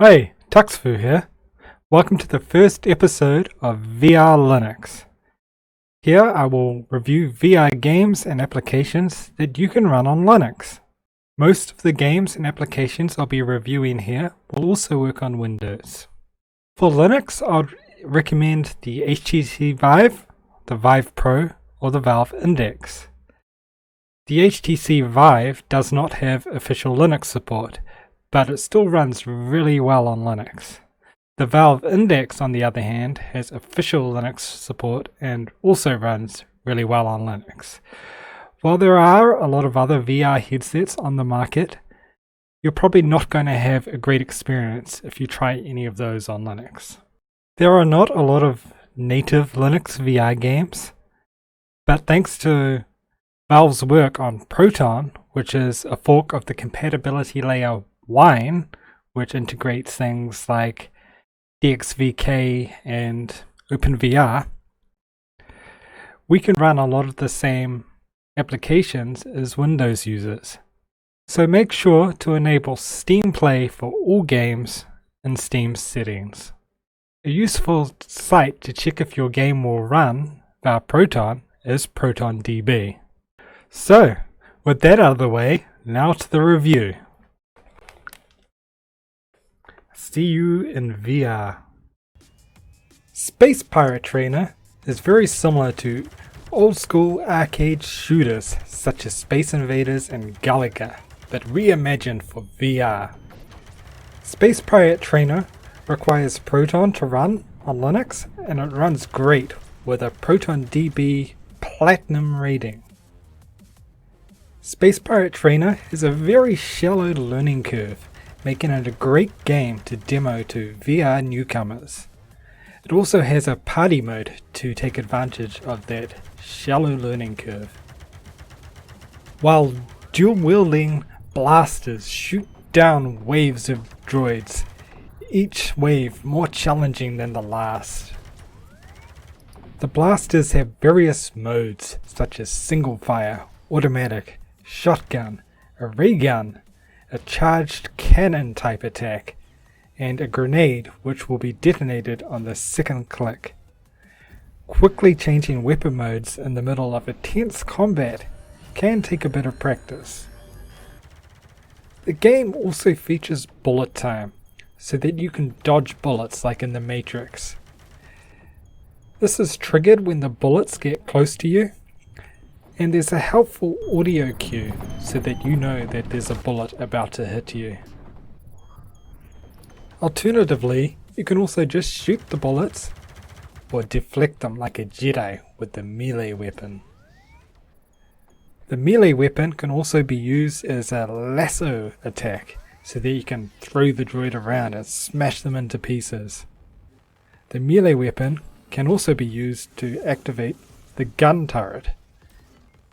Hey, Tuxfu here. Welcome to the first episode of VR Linux. Here I will review VR games and applications that you can run on Linux. Most of the games and applications I'll be reviewing here will also work on Windows. For Linux, I'd recommend the HTC Vive, the Vive Pro, or the Valve Index. The HTC Vive does not have official Linux support, but it still runs really well on Linux. The Valve Index, on the other hand, has official Linux support and also runs really well on Linux. While there are a lot of other VR headsets on the market, you're probably not going to have a great experience if you try any of those on Linux. There are not a lot of native Linux VR games, but thanks to Valve's work on Proton, which is a fork of the compatibility layer Wine, which integrates things like DXVK and OpenVR, we can run a lot of the same applications as Windows users. So make sure to enable Steam Play for all games in Steam settings. A useful site to check if your game will run via Proton is ProtonDB. So, with that out of the way, now to the review. See you in VR. Space Pirate Trainer is very similar to old school arcade shooters such as Space Invaders and Galaga, but reimagined for VR. Space Pirate Trainer requires Proton to run on Linux, and it runs great with a ProtonDB Platinum rating. Space Pirate Trainer has a very shallow learning curve, making it a great game to demo to VR newcomers. It also has a party mode to take advantage of that shallow learning curve. While dual-wielding blasters shoot down waves of droids, each wave more challenging than the last. The blasters have various modes such as single fire, automatic, shotgun, a ray gun, a charged cannon type attack, and a grenade which will be detonated on the second click. Quickly changing weapon modes in the middle of a tense combat can take a bit of practice. The game also features bullet time, so that you can dodge bullets like in the Matrix. This is triggered when the bullets get close to you, and there's a helpful audio cue so that you know that there's a bullet about to hit you. Alternatively, you can also just shoot the bullets or deflect them like a Jedi with the melee weapon. The melee weapon can also be used as a lasso attack so that you can throw the droid around and smash them into pieces. The melee weapon can also be used to activate the gun turret,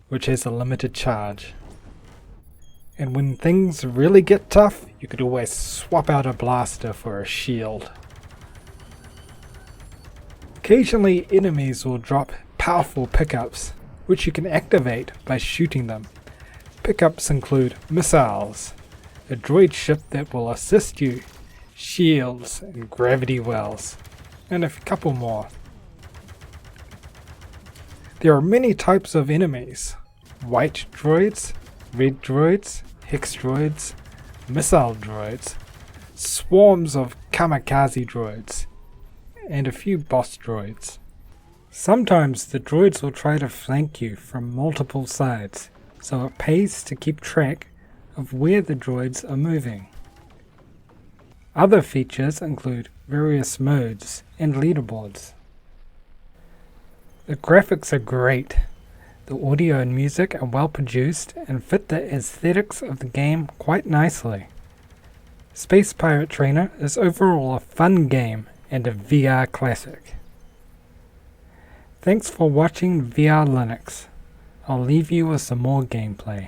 which has a limited charge. And when things really get tough, you could always swap out a blaster for a shield. Occasionally enemies will drop powerful pickups, which you can activate by shooting them. Pickups include missiles, a droid ship that will assist you, shields and gravity wells, and a couple more. There are many types of enemies: white droids, red droids, hex droids, missile droids, swarms of kamikaze droids, and a few boss droids. Sometimes the droids will try to flank you from multiple sides, so it pays to keep track of where the droids are moving. Other features include various modes and leaderboards. The graphics are great. The audio and music are well produced and fit the aesthetics of the game quite nicely. Space Pirate Trainer is overall a fun game and a VR classic. Thanks for watching VR Linux. I'll leave you with some more gameplay.